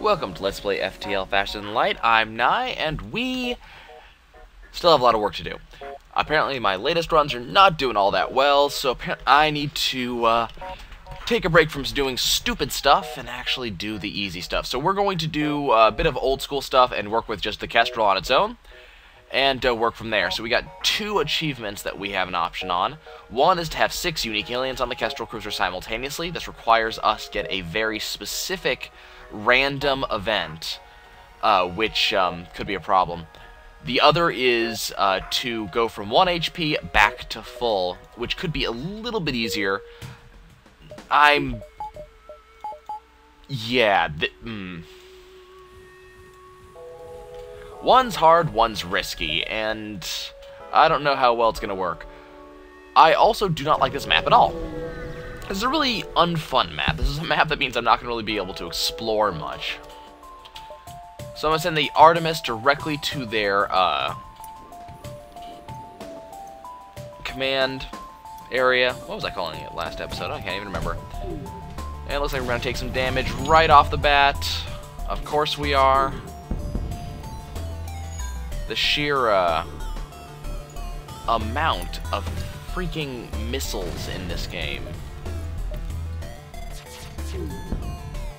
Welcome to Let's Play FTL Faster Than Light. I'm Nye, and we still have a lot of work to do. Apparently my latest runs are not doing all that well, so I need to take a break from doing stupid stuff and actually do the easy stuff. So we're going to do a bit of old school stuff and work with just the Kestrel on its own, and work from there. So we got 2 achievements that we have an option on. One is to have 6 unique aliens on the Kestrel cruiser simultaneously. This requires us to get a very specific random event, which could be a problem. The other is to go from 1 HP back to full, which could be a little bit easier. One's hard, one's risky, and I don't know how well it's gonna work. I also do not like this map at all. This is a really unfun map. This is a map that means I'm not going to really be able to explore much. So I'm going to send the Artemis directly to their command area. What was I calling it last episode? I can't even remember. And it looks like we're going to take some damage right off the bat. Of course we are. The sheer amount of freaking missiles in this game.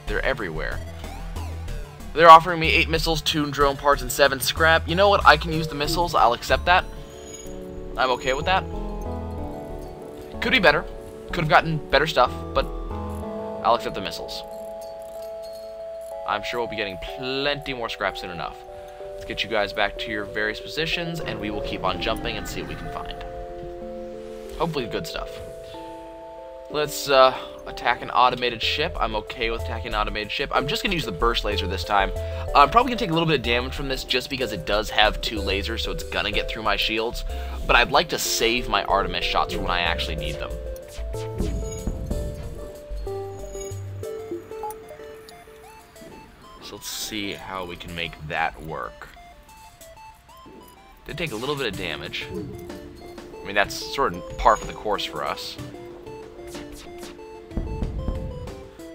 They're everywhere. They're offering me 8 missiles, 2 drone parts, and 7 scrap. You know what? I can use the missiles. I'll accept that. I'm okay with that. Could be better. Could have gotten better stuff, but I'll accept the missiles. I'm sure we'll be getting plenty more scrap soon enough. Let's get you guys back to your various positions, and we will keep on jumping and see what we can find. Hopefully good stuff. Let's attack an automated ship. I'm okay with attacking an automated ship. I'm just going to use the burst laser this time. I'm probably going to take a little bit of damage from this just because it does have 2 lasers, so it's going to get through my shields. But I'd like to save my Artemis shots for when I actually need them. So let's see how we can make that work. Did take a little bit of damage. I mean, that's sort of par for the course for us.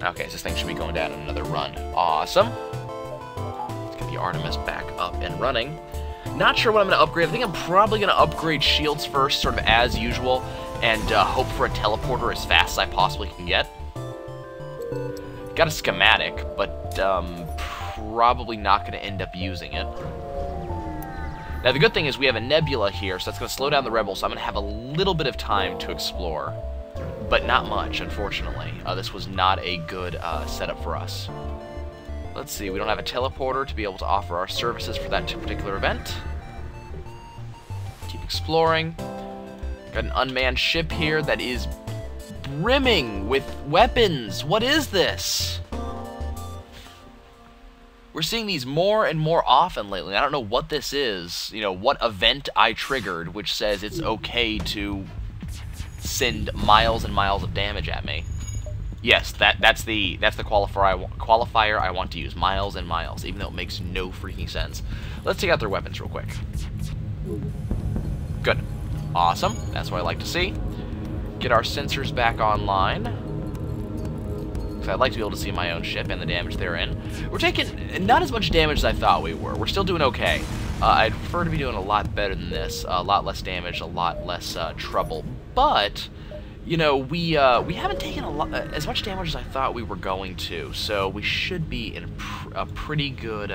Okay, so this thing should be going down in another run. Awesome. Let's get the Artemis back up and running. Not sure what I'm going to upgrade. I think I'm probably going to upgrade shields first, sort of as usual, and hope for a teleporter as fast as I possibly can get. Got a schematic, but probably not going to end up using it. Now, the good thing is we have a nebula here, so that's going to slow down the rebels, so I'm going to have a little bit of time to explore. But not much, unfortunately. This was not a good setup for us. Let's see, we don't have a teleporter to be able to offer our services for that particular event. Keep exploring. Got an unmanned ship here that is brimming with weapons. What is this? We're seeing these more and more often lately. I don't know what this is. You know, what event I triggered, which says it's okay to send miles and miles of damage at me. Yes, that's the qualifier I want to use. Miles and miles, even though it makes no freaking sense. Let's take out their weapons real quick. Good. Awesome. That's what I like to see. Get our sensors back online. Because I'd like to be able to see my own ship and the damage they're in. We're taking not as much damage as I thought we were. We're still doing okay. I'd prefer to be doing a lot better than this. A lot less damage, a lot less trouble. But, you know, we haven't taken as much damage as I thought we were going to. So we should be in a pretty good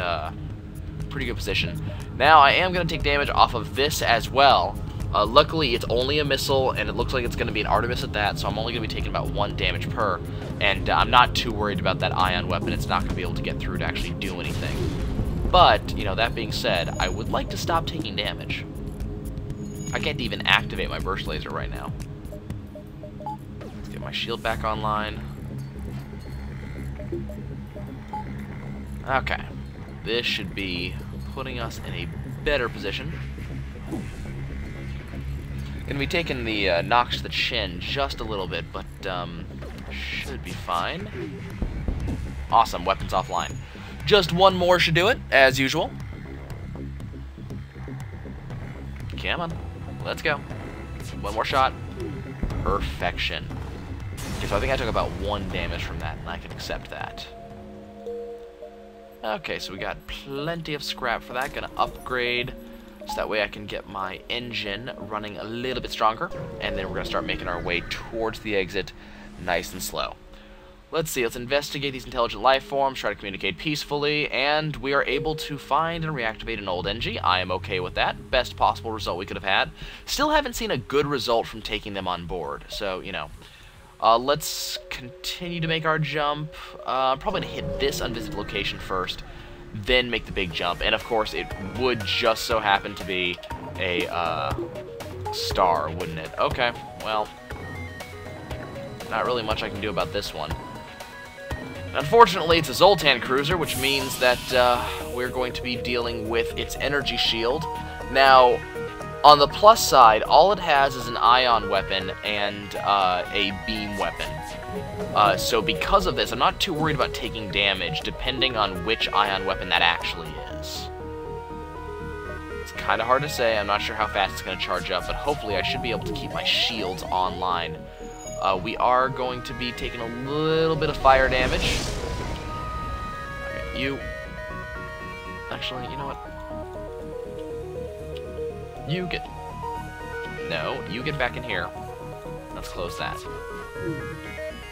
position. Now, I am going to take damage off of this as well. Luckily, it's only a missile, and it looks like it's going to be an Artemis at that, so I'm only going to be taking about 1 damage per. And I'm not too worried about that ion weapon. It's not going to be able to get through to actually do anything. But, you know, that being said, I would like to stop taking damage. I can't even activate my burst laser right now. Let's get my shield back online. Okay. This should be putting us in a better position. Gonna be taking the knocks to the chin just a little bit, but should be fine. Awesome, weapons offline. Just 1 more should do it, as usual. Come on, let's go. 1 more shot. Perfection. Okay, so I think I took about 1 damage from that, and I can accept that. Okay, so we got plenty of scrap for that. Gonna upgrade so that way I can get my engine running a little bit stronger. And then we're gonna start making our way towards the exit nice and slow. Let's see, let's investigate these intelligent life forms, try to communicate peacefully, and we are able to find and reactivate an old NG. I am okay with that. Best possible result we could have had. Still haven't seen a good result from taking them on board, so, you know. Let's continue to make our jump. Probably gonna hit this unvisited location first, then make the big jump. And of course, it would just so happen to be a star, wouldn't it? Okay, well, not really much I can do about this one. Unfortunately, it's a Zoltan cruiser, which means that we're going to be dealing with its energy shield. Now, on the plus side, all it has is an ion weapon and a beam weapon. So because of this, I'm not too worried about taking damage, depending on which ion weapon that actually is. It's kind of hard to say. I'm not sure how fast it's going to charge up, but hopefully I should be able to keep my shields online. We are going to be taking a little bit of fire damage. Okay, you... Actually, you know what? You get... No, you get back in here. Let's close that.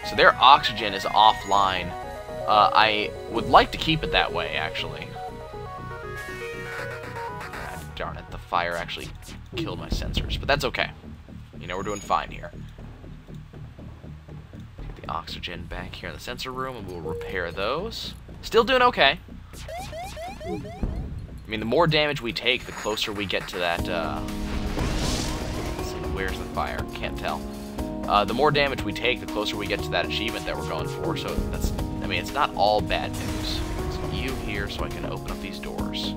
So their oxygen is offline. I would like to keep it that way, actually. Ah, darn it, the fire actually killed my sensors, but that's okay. You know, we're doing fine here. Take the oxygen back here in the sensor room, and we'll repair those. Still doing okay. I mean, the more damage we take, the closer we get to that, let's see, where's the fire? Can't tell. The more damage we take, the closer we get to that achievement that we're going for, so that's, I mean, it's not all bad news. So you here so I can open up these doors.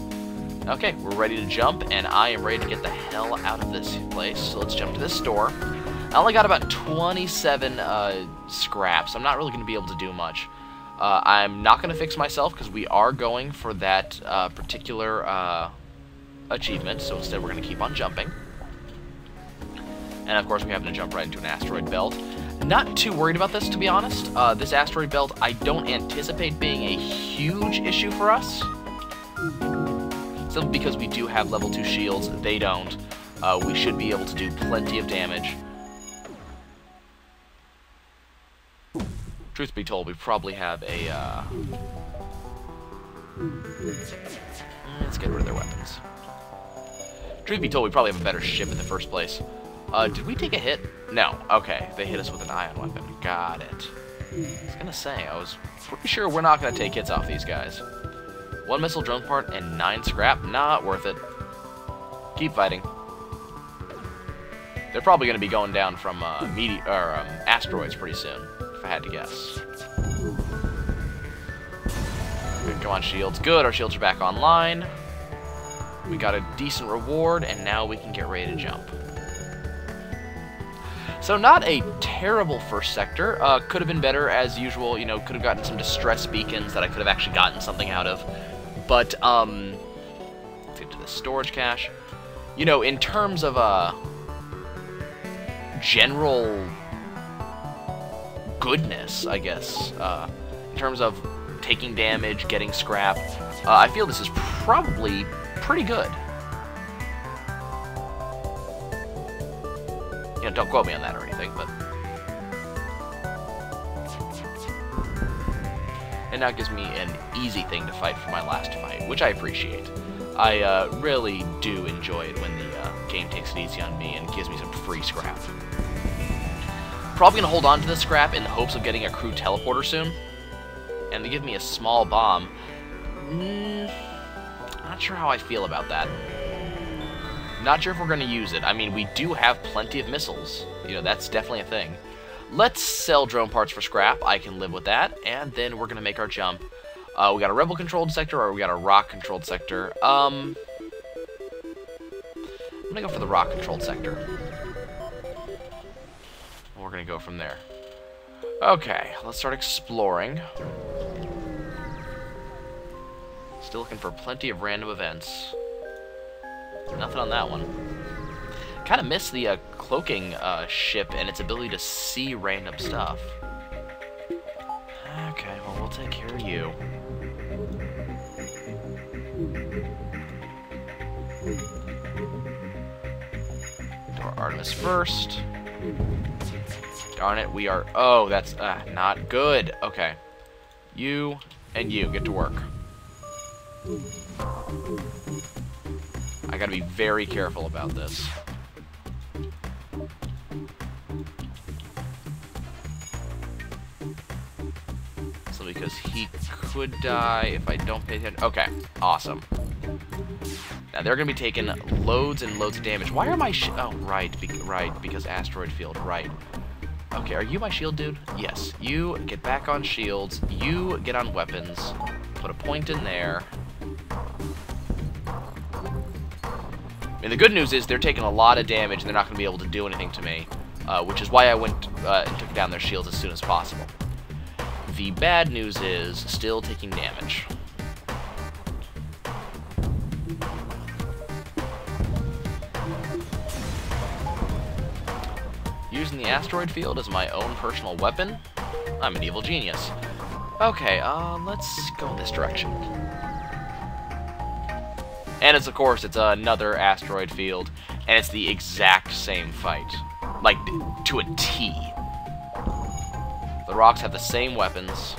Okay, we're ready to jump, and I am ready to get the hell out of this place, so let's jump to this store. I only got about 27 scraps. I'm not really going to be able to do much. I'm not going to fix myself because we are going for that particular achievement, so instead we're going to keep on jumping. And of course we happen to jump right into an asteroid belt. Not too worried about this, to be honest. This asteroid belt I don't anticipate being a huge issue for us. Simply because we do have level 2 shields, they don't. We should be able to do plenty of damage. Truth be told, we probably have a, let's get rid of their weapons. Truth be told, we probably have a better ship in the first place. Did we take a hit? No. Okay, they hit us with an ion weapon. Got it. I was gonna say, I was pretty sure we're not gonna take hits off these guys. 1 missile drone part and 9 scrap. Not worth it. Keep fighting. They're probably gonna be going down from, asteroids pretty soon. If I had to guess. Good, come on, shields. Good, our shields are back online. We got a decent reward, and now we can get ready to jump. So not a terrible first sector. Could have been better, as usual. You know, could have gotten some distress beacons that I could have actually gotten something out of. But, let's get to the storage cache. You know, in terms of, general goodness, I guess, in terms of taking damage, getting scrap, I feel this is probably pretty good. You know, don't quote me on that or anything, but... And now it gives me an easy thing to fight for my last fight, which I appreciate. I really do enjoy it when the game takes it easy on me and gives me some free scrap. Probably gonna hold on to this scrap in the hopes of getting a crew teleporter soon. And they give me a small bomb. Not sure how I feel about that. Not sure if we're gonna use it. I mean, we do have plenty of missiles. You know, that's definitely a thing. Let's sell drone parts for scrap. I can live with that. And then we're gonna make our jump. We got a rebel-controlled sector, or we got a rock-controlled sector. I'm gonna go for the rock-controlled sector. We're gonna go from there. Okay, let's start exploring. Still looking for plenty of random events. Nothing on that one. Kind of missed the cloaking ship and its ability to see random stuff. Okay, well, we'll take care of you. Artemis first. Darn it, we are... Oh, that's not good. Okay. You and you, get to work. I gotta be very careful about this. So because he could die if I don't pay attention. Okay, awesome. Now they're gonna be taking loads and loads of damage. Why are my oh, right, because asteroid field, right. Okay, are you my shield dude? Yes. You get back on shields. You get on weapons. Put a point in there. I mean, the good news is they're taking a lot of damage and they're not going to be able to do anything to me, which is why I went and took down their shields as soon as possible. The bad news is still taking damage. Using the asteroid field as my own personal weapon? I'm an evil genius. Okay, let's go in this direction. And it's, of course, it's another asteroid field, and it's the exact same fight. Like, to a T. The rocks have the same weapons.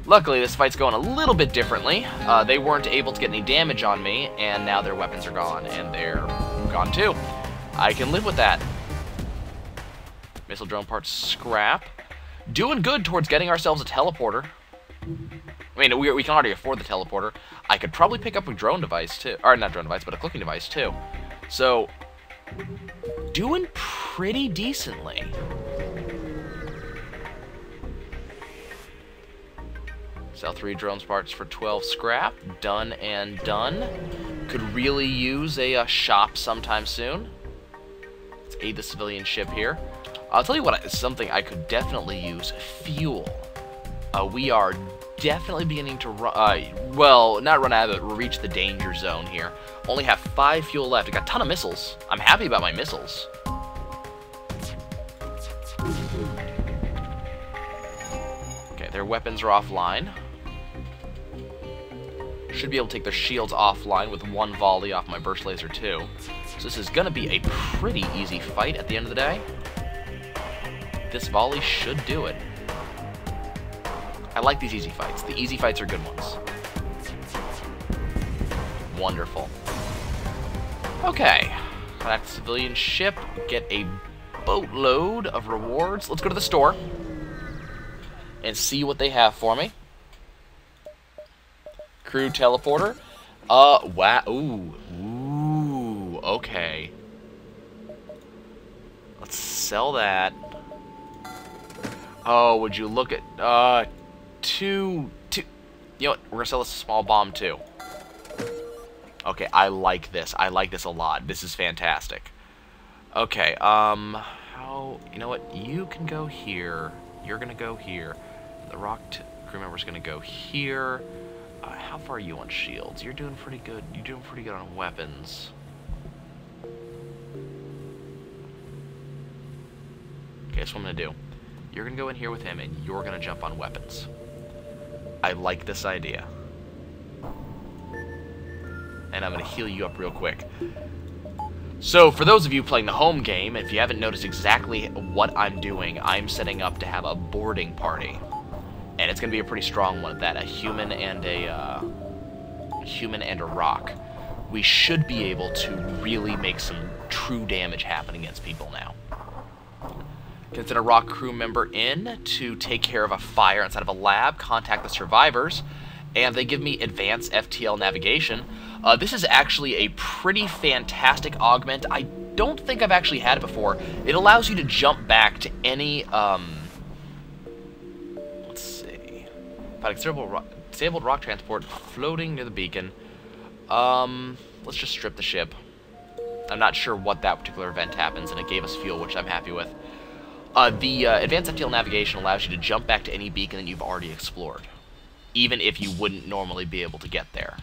Luckily, this fight's going a little bit differently. They weren't able to get any damage on me, and now their weapons are gone, and they're gone too. I can live with that. Missile drone parts scrap. Doing good towards getting ourselves a teleporter. I mean, we can already afford the teleporter. I could probably pick up a drone device too. Or not drone device, but a clicking device too. So, doing pretty decently. Sell 3 drones parts for 12 scrap. Done and done. Could really use a shop sometime soon. Let's aid the civilian ship here. I'll tell you what, something I could definitely use. Fuel. We are definitely beginning to run, well, not run out of it, reach the danger zone here. Only have 5 fuel left. I got a ton of missiles. I'm happy about my missiles. Okay, their weapons are offline. Should be able to take their shields offline with 1 volley off my burst laser too. So this is going to be a pretty easy fight at the end of the day. This volley should do it. I like these easy fights. The easy fights are good ones. Wonderful. Okay. Connect the civilian ship. Get a boatload of rewards. Let's go to the store and see what they have for me. Crew teleporter. Wow. Ooh, okay. Let's sell that. Oh, would you look at, two. You know what? We're gonna sell this small bomb too. Okay, I like this. I like this a lot. This is fantastic. Okay, how, you know what? You can go here. You're gonna go here. The rock crew member's gonna go here. How far are you on shields? You're doing pretty good. You're doing pretty good on weapons. Okay, that's what I'm gonna do. You're gonna go in here with him, and you're gonna jump on weapons. I like this idea. And I'm gonna heal you up real quick. So, for those of you playing the home game, if you haven't noticed exactly what I'm doing, I'm setting up to have a boarding party. And it's gonna be a pretty strong one at that. A human and a rock. We should be able to really make some true damage happen against people now. Can send a rock crew member in to take care of a fire inside of a lab, contact the survivors, and they give me advanced FTL navigation. This is actually a pretty fantastic augment. I don't think I've actually had it before. It allows you to jump back to any, let's see. Disabled rock transport floating near the beacon. Let's just strip the ship. I'm not sure what that particular event happens, and it gave us fuel, which I'm happy with. The advanced FTL navigation allows you to jump back to any beacon that you've already explored, even if you wouldn't normally be able to get there.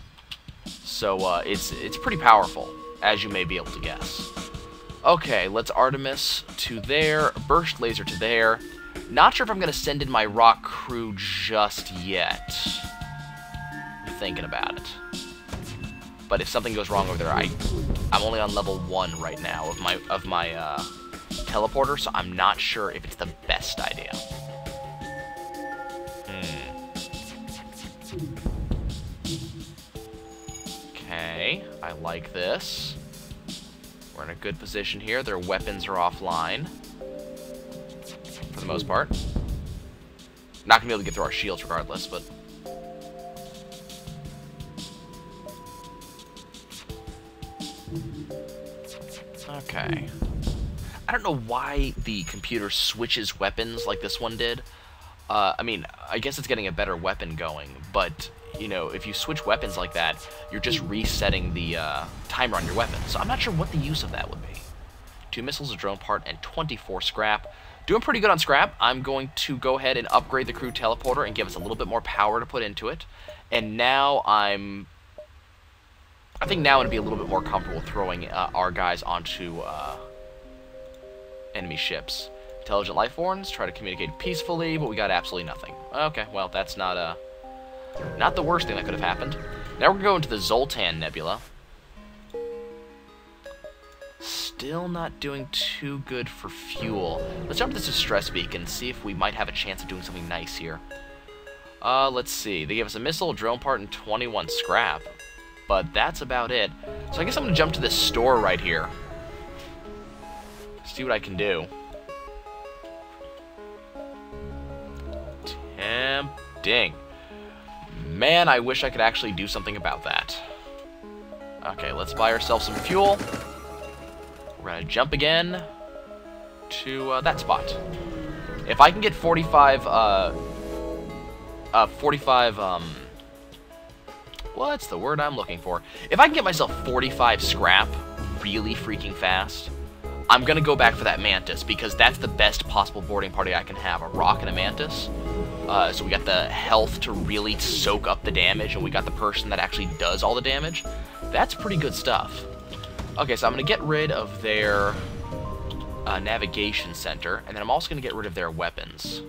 So it's pretty powerful, as you may be able to guess. Okay, let's Artemis to there, burst laser to there. Not sure if I'm going to send in my rock crew just yet. I'm thinking about it. But if something goes wrong over there, I'm only on level 1 right now of my teleporter, so I'm not sure if it's the best idea. Okay, I like this. We're in a good position here. Their weapons are offline. For the most part. Not gonna be able to get through our shields regardless, but... Okay. I don't know why the computer switches weapons like this one did. I mean, I guess it's getting a better weapon going, but, you know, if you switch weapons like that, you're just resetting the timer on your weapon. So I'm not sure what the use of that would be. 2 missiles, a drone part, and 24 scrap. Doing pretty good on scrap. I'm going to go ahead and upgrade the crew teleporter and give us a little bit more power to put into it. And now I think now I'm going to be a little bit more comfortable throwing our guys onto enemy ships. Intelligent life forms, try to communicate peacefully, but we got absolutely nothing. Okay, well, that's not the worst thing that could have happened. Now we're going to go into the Zoltan Nebula. Still not doing too good for fuel. Let's jump to this distress beacon and see if we might have a chance of doing something nice here. Let's see. They gave us a missile, a drone part, and 21 scrap. But that's about it. So I guess I'm going to jump to this store right here. See what I can do. Tempting. Man, I wish I could actually do something about that. Okay, let's buy ourselves some fuel. We're going to jump again to that spot. If I can get 45, what's the word I'm looking for? If I can get myself 45 scrap really freaking fast, I'm going to go back for that Mantis, because that's the best possible boarding party I can have, a Rock and a Mantis. So we got the health to really soak up the damage, and we got the person that actually does all the damage. That's pretty good stuff. Okay, so I'm going to get rid of their navigation center, and then I'm also going to get rid of their weapons.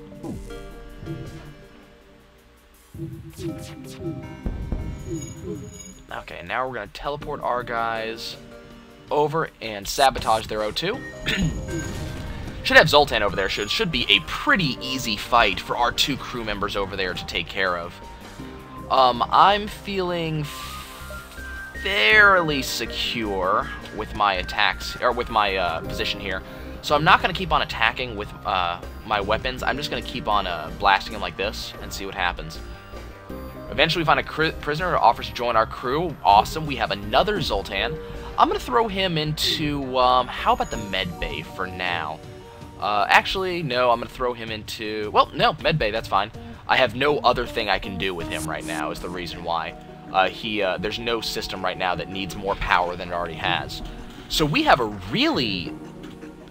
Okay, now we're going to teleport our guys over and sabotage their O2. Should have Zoltan over there. Should be a pretty easy fight for our 2 crew members over there to take care of. I'm feeling fairly secure with my attacks, or with my position here. So I'm not going to keep on attacking with my weapons. I'm just going to keep on blasting them like this and see what happens. Eventually we find a prisoner who offers to join our crew. Awesome. We have another Zoltan. I'm going to throw him into, how about the med bay for now? Actually, no, I'm going to throw him into, well, no, med bay, that's fine. I have no other thing I can do with him right now is the reason why. There's no system right now that needs more power than it already has. So we have a really,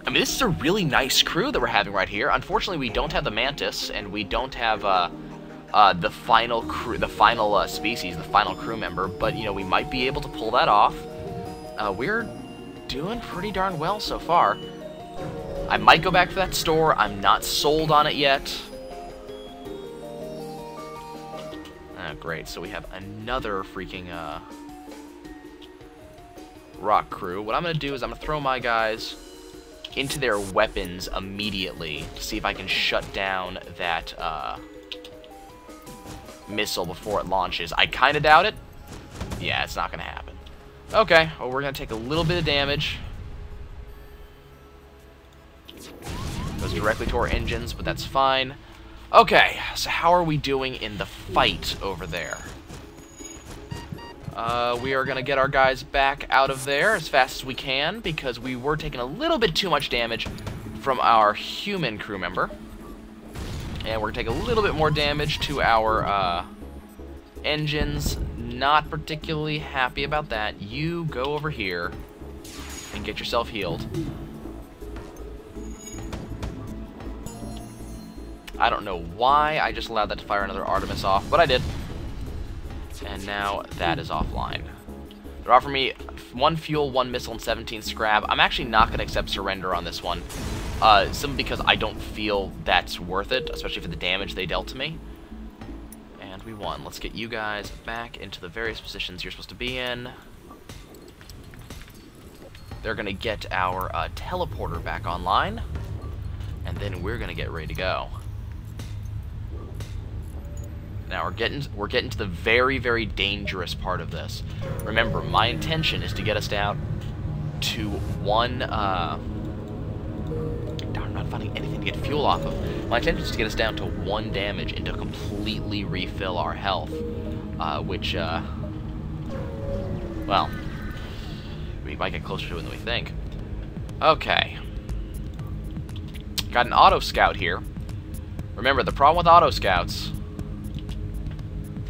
I mean, this is a really nice crew that we're having right here. Unfortunately, we don't have the Mantis, and we don't have, the final crew, the final species, the final crew member, but, you know, we might be able to pull that off. We're doing pretty darn well so far. I might go back for that store. I'm not sold on it yet. Oh, great. So we have another freaking rock crew. What I'm going to do is I'm going to throw my guys into their weapons immediately to see if I can shut down that missile before it launches. I kind of doubt it. Yeah, it's not going to happen. Okay, well, we're going to take a little bit of damage. Goes directly to our engines, but that's fine. Okay, so how are we doing in the fight over there? We are going to get our guys back out of there as fast as we can, because we were taking a little bit too much damage from our human crew member. And we're going to take a little bit more damage to our engines. Not particularly happy about that. You go over here and get yourself healed. I don't know why I just allowed that to fire another Artemis off, but I did. And now that is offline. They're offering me 1 fuel, 1 missile, and 17 scrap. I'm actually not going to accept surrender on this one. Simply because I don't feel that's worth it, especially for the damage they dealt to me. And we won. Let's get you guys back into the various positions you're supposed to be in. They're going to get our teleporter back online. And then we're going to get ready to go. Now we're getting to the very, very dangerous part of this. Remember, my intention is to get us down to 1... Darn, I'm not finding anything to get fuel off of. My intention is to get us down to 1 damage and to completely refill our health. Well, we might get closer to it than we think. Okay. Got an auto scout here. Remember, the problem with auto scouts...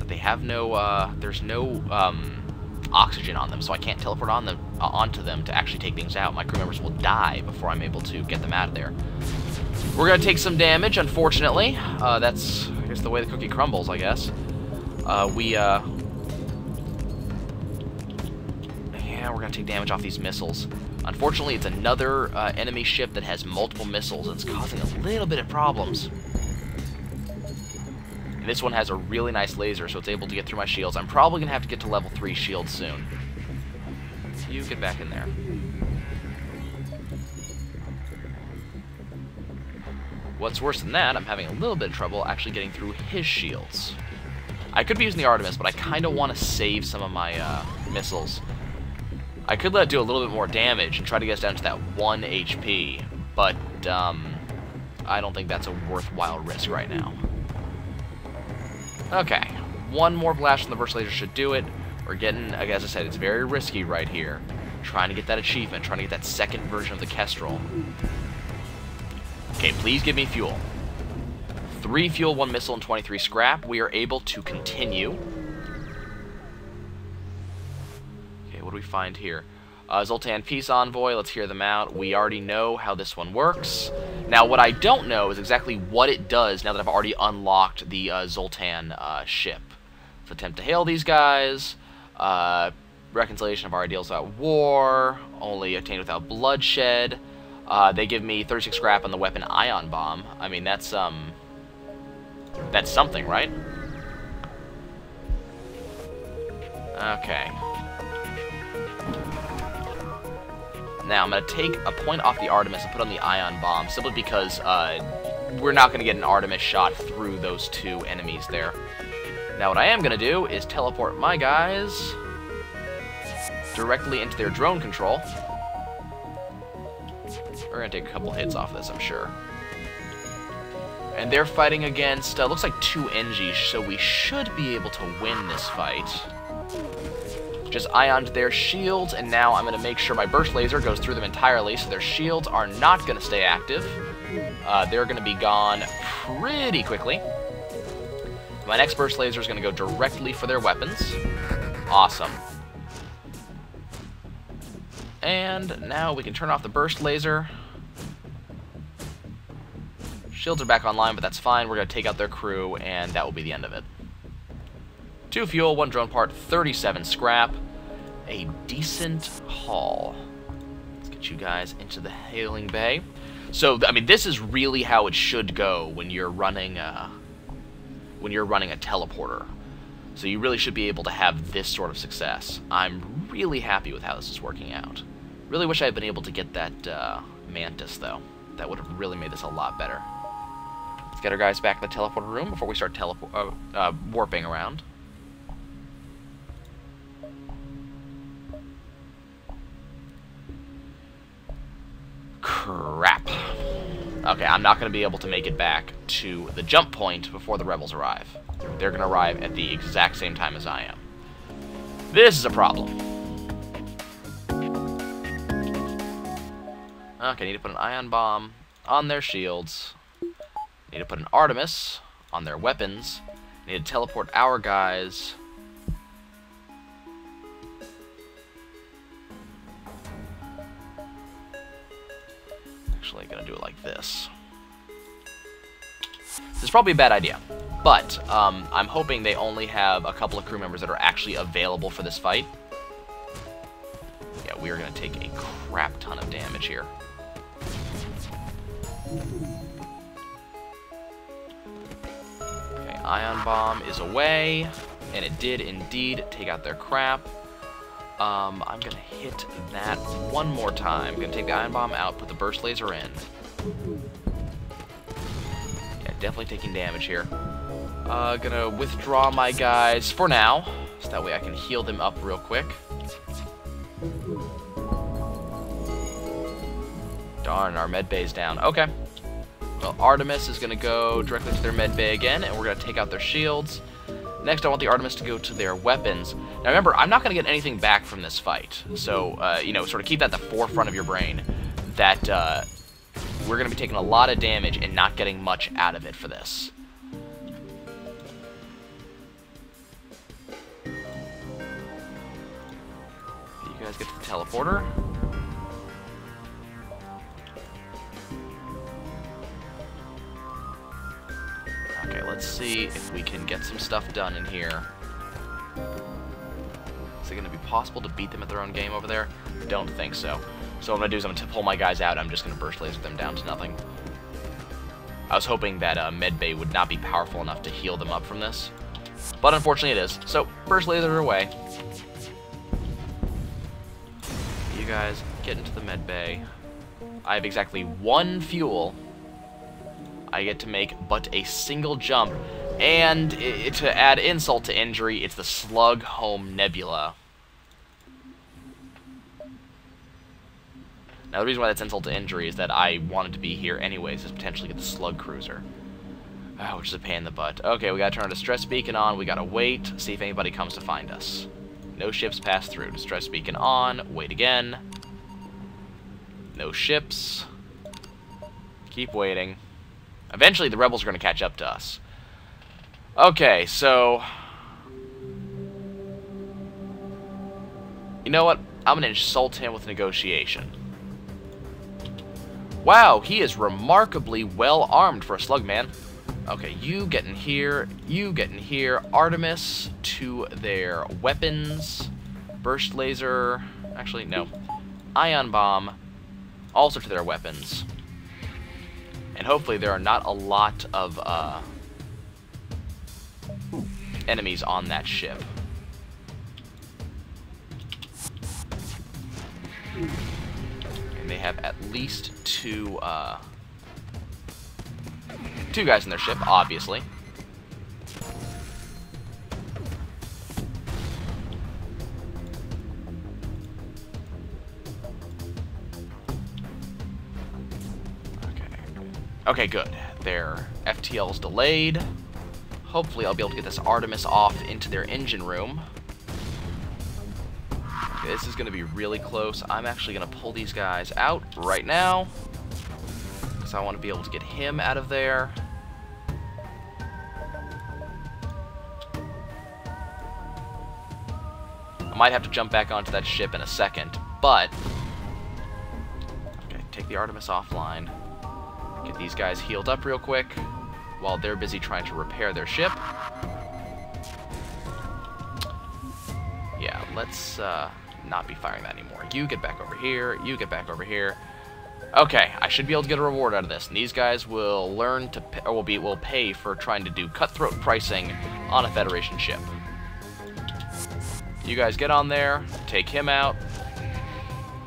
they have no, there's no, oxygen on them, so I can't teleport on them, onto them to actually take things out. My crew members will die before I'm able to get them out of there. We're gonna take some damage, unfortunately. That's, I guess, the way the cookie crumbles, I guess. Yeah, we're gonna take damage off these missiles. Unfortunately, it's another, enemy ship that has multiple missiles. It's causing a little bit of problems. This one has a really nice laser, so it's able to get through my shields. I'm probably going to have to get to level 3 shields soon. You get back in there. What's worse than that, I'm having a little bit of trouble actually getting through his shields. I could be using the Artemis, but I kind of want to save some of my missiles. I could let it do a little bit more damage and try to get us down to that 1 HP, but I don't think that's a worthwhile risk right now. Okay, 1 more blast from the burst laser should do it. We're getting, as I said, it's very risky right here. Trying to get that achievement, trying to get that second version of the Kestrel. Okay, please give me fuel. 3 fuel, 1 missile, and 23 scrap. We are able to continue. Okay, what do we find here? Zoltan Peace Envoy, let's hear them out. We already know how this one works. Now, what I don't know is exactly what it does now that I've already unlocked the Zoltan ship. So attempt to hail these guys. Reconciliation of our ideals without war. Only obtained without bloodshed. They give me 36 scrap on the weapon Ion Bomb. I mean, that's something, right? Okay. Now, I'm going to take a point off the Artemis and put on the Ion Bomb, simply because we're not going to get an Artemis shot through those 2 enemies there. Now, what I am going to do is teleport my guys directly into their drone control. We're going to take a couple hits off this, I'm sure. And they're fighting against, looks like 2 NGs, so we should be able to win this fight. Just ioned their shields, and now I'm going to make sure my burst laser goes through them entirely, so their shields are not going to stay active. They're going to be gone pretty quickly. My next burst laser is going to go directly for their weapons. Awesome. And now we can turn off the burst laser. Shields are back online, but that's fine. We're going to take out their crew, and that will be the end of it. 2 fuel, 1 drone part, 37 scrap. A decent haul. Let's get you guys into the hailing bay. So, I mean, this is really how it should go when you're running a teleporter. So you really should be able to have this sort of success. I'm really happy with how this is working out. Really wish I had been able to get that Mantis, though. That would have really made this a lot better. Let's get our guys back in the teleporter room before we start warping around. Crap. Okay, I'm not going to be able to make it back to the jump point before the rebels arrive. They're going to arrive at the exact same time as I am. This is a problem. Okay, I need to put an ion bomb on their shields. Need to put an Artemis on their weapons. Need to teleport our guys. Actually, gonna do it like this. This is probably a bad idea, but I'm hoping they only have a couple of crew members that are actually available for this fight. we are going to take a crap ton of damage here. Okay, Ion Bomb is away, and it did indeed take out their crap. I'm going to hit that one more time. I'm going to take the Ion Bomb out, put the Burst Laser in. Yeah, definitely taking damage here. Gonna withdraw my guys for now, so that way I can heal them up real quick. Darn, our med bay's down. Okay. Well, Artemis is gonna go directly to their med bay again, and we're gonna take out their shields. Next, I want the Artemis to go to their weapons. Now remember, I'm not going to get anything back from this fight. So, you know, sort of keep that at the forefront of your brain. That we're going to be taking a lot of damage and not getting much out of it for this. You guys get to the teleporter. Okay, let's see if we can get some stuff done in here. Is it going to be possible to beat them at their own game over there? Don't think so. So what I'm going to do is I'm going to pull my guys out. I'm just going to burst laser them down to nothing. I was hoping that Medbay would not be powerful enough to heal them up from this. But unfortunately it is. So, burst laser away. You guys get into the Medbay. I have exactly 1 fuel. I get to make but a single jump, and to add insult to injury, it's the Slug Home Nebula. Now, the reason why that's insult to injury is that I wanted to be here anyways, is potentially get the Slug Cruiser. Which is a pain in the butt. Okay, we gotta turn our Distress Beacon on, we gotta wait, see if anybody comes to find us. No ships pass through. Distress Beacon on, wait again. No ships. Keep waiting. Eventually, the rebels are going to catch up to us. Okay, so... You know what? I'm going to insult him with negotiation. Wow, he is remarkably well armed for a slug man. Okay, you get in here. You get in here. Artemis to their weapons. Burst laser. Actually, no. Ion bomb. Also to their weapons. And hopefully there are not a lot of enemies on that ship. And they have at least two guys in their ship, obviously. Okay, good. Their FTL's delayed. Hopefully I'll be able to get this Artemis off into their engine room. Okay, this is going to be really close. I'm actually going to pull these guys out right now, because I want to be able to get him out of there. I might have to jump back onto that ship in a second, but... Okay, take the Artemis offline. Get these guys healed up real quick while they're busy trying to repair their ship. Yeah, let's not be firing that anymore. You get back over here. You get back over here. Okay, I should be able to get a reward out of this. And these guys will learn to pay, or will pay for trying to do cutthroat pricing on a Federation ship. You guys get on there. Take him out.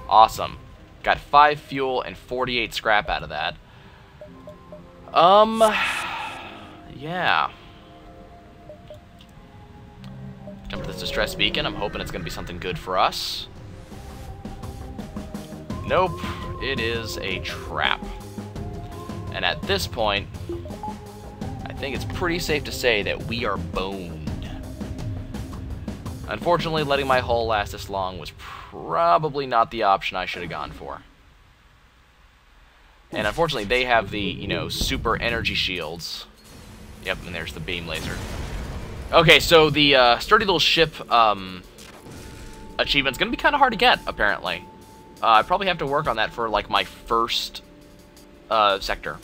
Awesome. Got 5 fuel and 48 scrap out of that. Yeah. Jump to this Distress Beacon. I'm hoping it's going to be something good for us. Nope. It is a trap. And at this point, I think it's pretty safe to say that we are boned. Unfortunately, letting my hull last this long was probably not the option I should have gone for. And unfortunately, they have the, you know, super energy shields. Yep, and there's the beam laser. Okay, so the sturdy little ship achievement's going to be kind of hard to get, apparently. I probably have to work on that for, like, my first sector.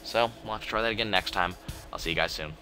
So, we'll have to try that again next time. I'll see you guys soon.